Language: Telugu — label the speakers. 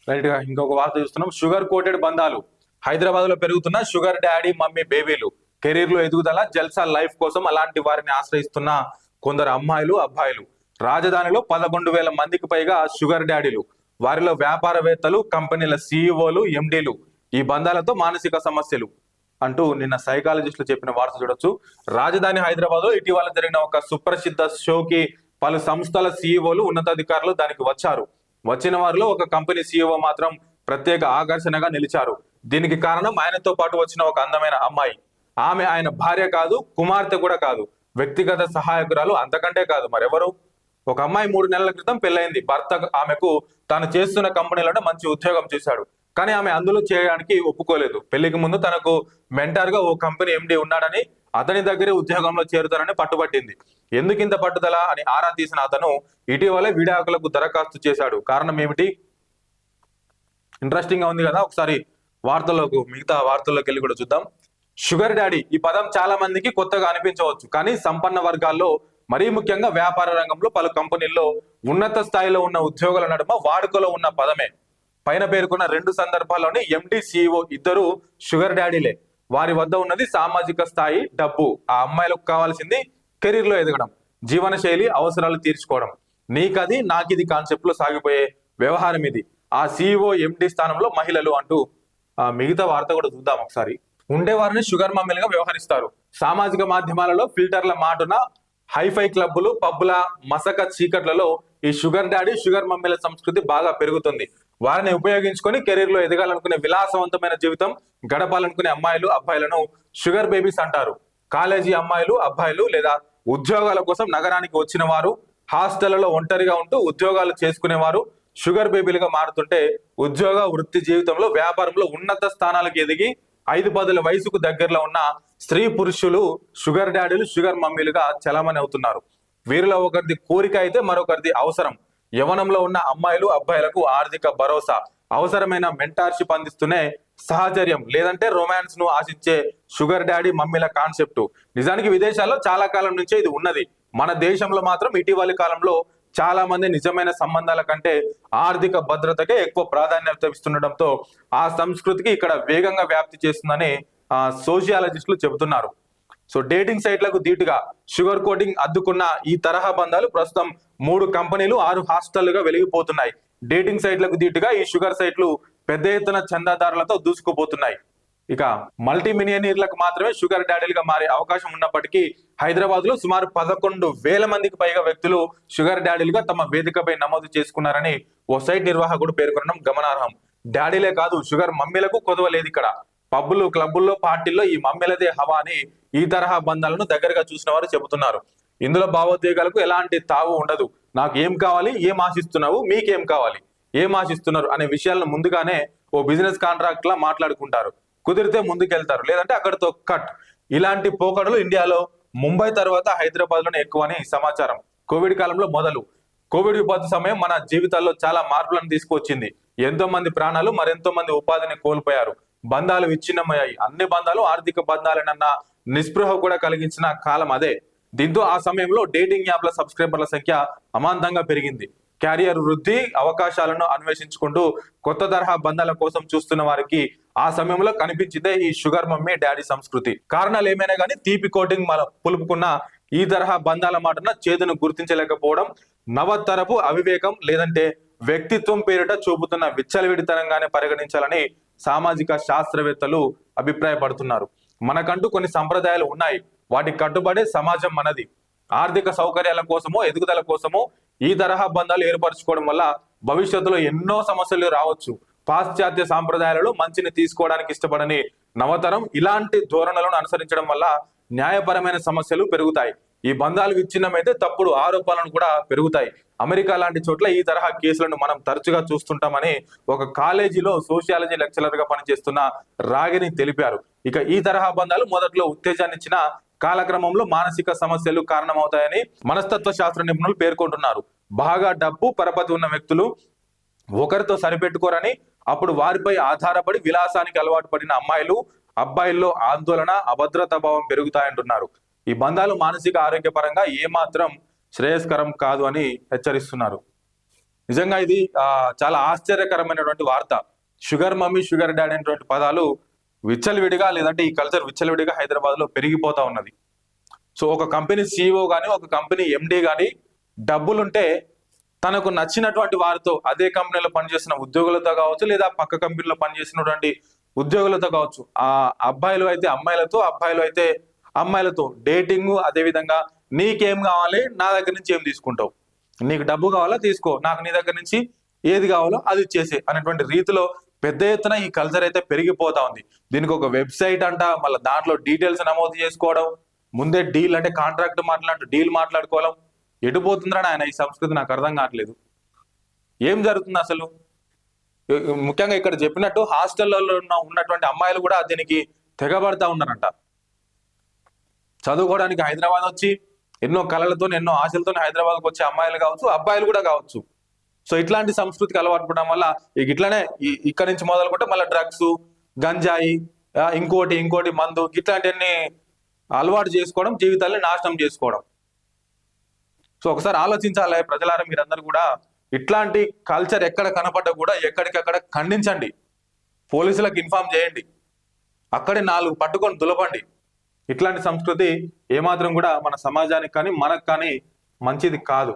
Speaker 1: రైట్ గా ఇంకొక వార్త చూస్తున్నాం. షుగర్ కోటెడ్ బంధాలు హైదరాబాద్ లో పెరుగుతున్న షుగర్ డాడీ మమ్మీ బేబీలు కెరీర్ లో ఎదుగుదల జల్సా లైఫ్ కోసం అలాంటి వారిని ఆశ్రయిస్తున్న కొందరు అమ్మాయిలు అబ్బాయిలు. రాజధానిలో 11,000 మందికి పైగా షుగర్ డాడీలు, వారిలో వ్యాపారవేత్తలు, కంపెనీల సీఈఓలు, ఎండీలు. ఈ బంధాలతో మానసిక సమస్యలు అంటూ నిన్న సైకాలజిస్టులు చెప్పిన వార్త చూడొచ్చు. రాజధాని హైదరాబాద్ లో ఇటీవల జరిగిన ఒక సుప్రసిద్ధ షోకి పలు సంస్థల సీఈఓలు, ఉన్నతాధికారులు దానికి వచ్చారు. వచ్చిన వారిలో ఒక కంపెనీ సీఈఓ మాత్రం ప్రత్యేక ఆకర్షణగా నిలిచారు. దీనికి కారణం ఆయనతో పాటు వచ్చిన ఒక అందమైన అమ్మాయి. ఆమె ఆయన భార్య కాదు, కుమార్తె కూడా కాదు, వ్యక్తిగత సహాయకురాలు, అంతకంటే కాదు మరెవరు. ఒక అమ్మాయి 3 నెలల క్రితం పెళ్ళైంది. భర్త ఆమెకు తాను చేస్తున్న కంపెనీలోనే మంచి ఉద్యోగం చేశాడు, కానీ ఆమె అందులో చేయడానికి ఒప్పుకోలేదు. పెళ్లికి ముందు తనకు మెంటర్ గా ఓ కంపెనీ ఎండి ఉన్నాడని, అతని దగ్గరే ఉద్యోగంలో చేరుతానని పట్టుబట్టింది. ఎందుకు ఇంత పట్టుదల అని ఆరా తీసిన అతను ఇటీవలే విడాకులకు దరఖాస్తు చేశాడు. కారణం ఏమిటి? ఇంట్రెస్టింగ్ గా ఉంది కదా. ఒకసారి మిగతా వార్తల్లోకి వెళ్ళి కూడా చూద్దాం. షుగర్ డాడీ ఈ పదం చాలా మందికి కొత్తగా అనిపించవచ్చు, కానీ సంపన్న వర్గాల్లో, మరీ ముఖ్యంగా వ్యాపార రంగంలో పలు కంపెనీల్లో ఉన్నత స్థాయిలో ఉన్న ఉద్యోగుల నడుమ వాడుకలో ఉన్న పదమే. పైన పేర్కొన్న 2 సందర్భాల్లోని ఎండి, సిఇఓ ఇద్దరు షుగర్ డాడీలే. వారి వద్ద ఉన్నది సామాజిక స్థాయి, డబ్బు. ఆ అమ్మాయిలకు కావాల్సింది కెరీర్ లో ఎదగడం, జీవన శైలి అవసరాలు తీర్చుకోవడం. నీకది నాకిది కాన్సెప్ట్ లో సాగిపోయే వ్యవహారం ఇది. ఆ సిఇఓ, ఎండి స్థానంలో మహిళలు అంటూ మిగతా వార్త కూడా చూద్దాం ఒకసారి. ఉండేవారిని షుగర్ మమ్మీలుగా వ్యవహరిస్తారు. సామాజిక మాధ్యమాలలో ఫిల్టర్ల మాటున హైఫై క్లబ్బులు, పబ్బుల మసక చీకట్లలో ఈ షుగర్ డాడీ, షుగర్ మమ్మీల సంస్కృతి బాగా పెరుగుతుంది. వారిని ఉపయోగించుకొని కెరీర్ లో ఎదగాలనుకునే, విలాసవంతమైన జీవితం గడపాలనుకునే అమ్మాయిలు అబ్బాయిలను షుగర్ బేబీస్ అంటారు. కాలేజీ అమ్మాయిలు అబ్బాయిలు లేదా ఉద్యోగాల కోసం నగరానికి వచ్చిన వారు, హాస్టళ్లలో ఒంటరిగా ఉంటూ ఉద్యోగాలు చేసుకునేవారు షుగర్ బేబీలుగా మారుతుంటే, ఉద్యోగ వృత్తి జీవితంలో వ్యాపారంలో ఉన్నత స్థానాలకు ఎదిగి 5-10 వయసుకు దగ్గరలో ఉన్న స్త్రీ పురుషులు షుగర్ డాడీలు, షుగర్ మమ్మీలుగా చలామణి అవుతున్నారు. వీరిలో ఒకరిది కోరిక అయితే మరొకరిది అవసరం. యవనంలో ఉన్న అమ్మాయిలు అబ్బాయిలకు ఆర్థిక భరోసా, అవసరమైన మెంటార్షిప్ అందిస్తూనే సహచర్యం లేదంటే రొమాన్స్ ను ఆశించే షుగర్ డాడీ మమ్మీల కాన్సెప్ట్ నిజానికి విదేశాల్లో చాలా కాలం నుంచే ఇది ఉన్నది. మన దేశంలో మాత్రం ఇటీవలి కాలంలో చాలా మంది నిజమైన సంబంధాల కంటే ఆర్థిక భద్రతకే ఎక్కువ ప్రాధాన్యత ఇస్తుండటంతో ఆ సంస్కృతికి ఇక్కడ వేగంగా వ్యాప్తి చేస్తుందని సోషియాలజిస్టులు చెబుతున్నారు. సో డేటింగ్ సైట్లకు ధీటుగా షుగర్ కోటింగ్ అద్దుకున్న ఈ తరహా బంధాలు ప్రస్తుతం 3 కంపెనీలు, 6 హాస్టళ్లుగా వెలిగిపోతున్నాయి. డేటింగ్ సైట్లకు ధీటుగా ఈ షుగర్ సైట్లు పెద్ద ఎత్తున చందాదారులతో దూసుకుపోతున్నాయి. ఇక మల్టీ మిలియనీర్లకు మాత్రమే షుగర్ డాడీలుగా మారే అవకాశం ఉన్నప్పటికీ హైదరాబాద్ లో సుమారు 11,000 మందికి పైగా వ్యక్తులు షుగర్ డాడీలుగా తమ వేదికపై నమోదు చేసుకున్నారని ఓ సైట్ నిర్వాహకుడు పేర్కొనడం గమనార్హం. డాడీలే కాదు, షుగర్ మమ్మీలకు కొదవ లేదు ఇక్కడ. పబ్బులు, క్లబ్బుల్లో, పార్టీల్లో ఈ మమ్మీలదే హవా అని ఈ తరహా బంధాలను దగ్గరగా చూసిన వారు చెబుతున్నారు. ఇందులో భావోద్వేగాలకు ఎలాంటి తావు ఉండదు. నాకు ఏం కావాలి, ఏం ఆశిస్తున్నావు, మీకేం కావాలి, ఏం ఆశిస్తున్నారు అనే విషయాలను ముందుగానే ఓ బిజినెస్ కాంట్రాక్ట్ లా మాట్లాడుకుంటారు. కుదిరితే ముందుకెళ్తారు, లేదంటే అక్కడితో కట్. ఇలాంటి పోకడలు ఇండియాలో ముంబై తర్వాత హైదరాబాద్ లోనే ఎక్కువ అని సమాచారం. కోవిడ్ కాలంలో మొదలు. కోవిడ్ విపత్తు సమయం మన జీవితాల్లో చాలా మార్పులను తీసుకొచ్చింది. ఎంతో మంది ప్రాణాలు, మరెంతో మంది ఉపాధిని కోల్పోయారు. బంధాలు విచ్ఛిన్నమయ్యాయి. అన్ని బంధాలు ఆర్థిక బంధాలేనన్న నిస్పృహ కూడా కలిగించిన కాలం అదే. దీంతో ఆ సమయంలో డేటింగ్ యాప్ల సబ్స్క్రైబర్ల సంఖ్య అమాంతంగా పెరిగింది. క్యారియర్ వృద్ధి అవకాశాలను అన్వేషించుకుంటూ కొత్త తరహా బంధాల కోసం చూస్తున్న వారికి ఆ సమయంలో కనిపించిందే ఈ షుగర్ మమ్మీ డాడీ సంస్కృతి. కారణాలు ఏమైనా కానీ తీపి కోటింగ్ పులుపుకున్న ఈ తరహా బంధాల మాటన చేదును గుర్తించలేకపోవడం నవతరపు అవివేకం, లేదంటే వ్యక్తిత్వం పేరిట చూపుతున్న విచ్చలవిడితనంగానే పరిగణించాలని సామాజిక శాస్త్రవేత్తలు అభిప్రాయపడుతున్నారు. మనకంటూ కొన్ని సంప్రదాయాలు ఉన్నాయి. వాటికి కట్టుబడే సమాజం మనది. ఆర్థిక సౌకర్యాల కోసమో, ఎదుగుదల కోసమో ఈ తరహా బంధాలు ఏర్పరచుకోవడం వల్ల భవిష్యత్తులో ఎన్నో సమస్యలు రావచ్చు. పాశ్చాత్య సాంప్రదాయాలలో మంచిని తీసుకోవడానికి ఇష్టపడని నవతరం ఇలాంటి ధోరణులను అనుసరించడం వల్ల న్యాయపరమైన సమస్యలు పెరుగుతాయి. ఈ బంధాలు విచ్ఛిన్నమైతే తప్పుడు ఆరోపణలను కూడా పెరుగుతాయి. అమెరికా లాంటి చోట్ల ఈ తరహా కేసులను మనం తరచుగా చూస్తుంటామని ఒక కాలేజీలో సోషియాలజీ లెక్చరర్ గా పనిచేస్తున్న రాగిని తెలిపారు. ఇక ఈ తరహా బంధాలు మొదట్లో ఉత్తేజాన్ని ఇచ్చిన కాలక్రమంలో మానసిక సమస్యలు కారణమవుతాయని మనస్తత్వ శాస్త్ర నిపుణులు పేర్కొంటున్నారు. బాగా డబ్బు, పరపతి ఉన్న వ్యక్తులు ఒకరితో సరిపెట్టుకోరని, అప్పుడు వారిపై ఆధారపడి విలాసానికి అలవాటు పడిన అమ్మాయిలు అబ్బాయిల్లో ఆందోళన, అభద్రతా భావం పెరుగుతాయంటున్నారు. ఈ బంధాలు మానసిక ఆరోగ్యపరంగా ఏమాత్రం శ్రేయస్కరం కాదు అని హెచ్చరిస్తున్నారు. నిజంగా ఇది చాలా ఆశ్చర్యకరమైనటువంటి వార్త. షుగర్ మమ్మీ, షుగర్ డాడీ అనేటువంటి పదాలు విచ్చలవిడిగా, లేదంటే ఈ కల్చర్ విచ్చలవిడిగా హైదరాబాద్ లో పెరిగిపోతా ఉన్నది. సో ఒక కంపెనీ CEO కానీ, ఒక కంపెనీ MD కానీ డబ్బులుంటే తనకు నచ్చినటువంటి వారితో, అదే కంపెనీలో పనిచేసిన ఉద్యోగులతో కావచ్చు, లేదా పక్క కంపెనీలో పనిచేసినటువంటి ఉద్యోగులతో కావచ్చు, ఆ అబ్బాయిలు అయితే అమ్మాయిలతో, అబ్బాయిలు అయితే అమ్మాయిలతో డేటింగ్, అదే విధంగా నీకేం కావాలి, నా దగ్గర నుంచి ఏం తీసుకుంటావు, నీకు డబ్బు కావాలా తీసుకో, నాకు నీ దగ్గర నుంచి ఏది కావాలో అది ఇచ్చేసే అనేటువంటి రీతిలో పెద్ద ఎత్తున ఈ కల్చర్ అయితే పెరిగిపోతా ఉంది. దీనికి ఒక వెబ్సైట్ అంట, మళ్ళీ దాంట్లో డీటెయిల్స్ నమోదు చేసుకోవడం, ముందే డీల్ అంటే కాంట్రాక్ట్ డీల్ మాట్లాడుకోవడం. ఎటుపోతుందని ఆయన ఈ సంస్కృతి నాకు అర్థం కావట్లేదు. ఏం జరుగుతుంది అసలు? ముఖ్యంగా ఇక్కడ చెప్పినట్టు హాస్టళ్లలో ఉన్నటువంటి అమ్మాయిలు కూడా దీనికి తెగబడతా ఉన్నారంట. చదువుకోవడానికి హైదరాబాద్ వచ్చి ఎన్నో కళలతో, ఎన్నో ఆశలతో హైదరాబాద్కి వచ్చే అమ్మాయిలు కావచ్చు, అబ్బాయిలు కూడా కావచ్చు. సో ఇట్లాంటి సంస్కృతికి అలవాటు పడడం వల్ల ఇట్లానే ఇక్కడ నుంచి మొదలుకుంటే మళ్ళీ డ్రగ్స్, గంజాయి, ఇంకోటి మందు, ఇట్లాంటివన్నీ అలవాటు చేసుకోవడం, జీవితాన్ని నాశనం చేసుకోవడం. సో ఒకసారి ఆలోచించాలి ప్రజలారా, మీరందరూ కూడా ఇట్లాంటి కల్చర్ ఎక్కడ కనపడ్డా కూడా ఎక్కడికక్కడ ఖండించండి, పోలీసులకు ఇన్ఫార్మ్ చేయండి, అక్కడే 4 పట్టుకొని దులపండి. ఇట్లాంటి సంస్కృతి ఏమాత్రం కూడా మన సమాజానికి కానీ మనకు కానీ మంచిది కాదు.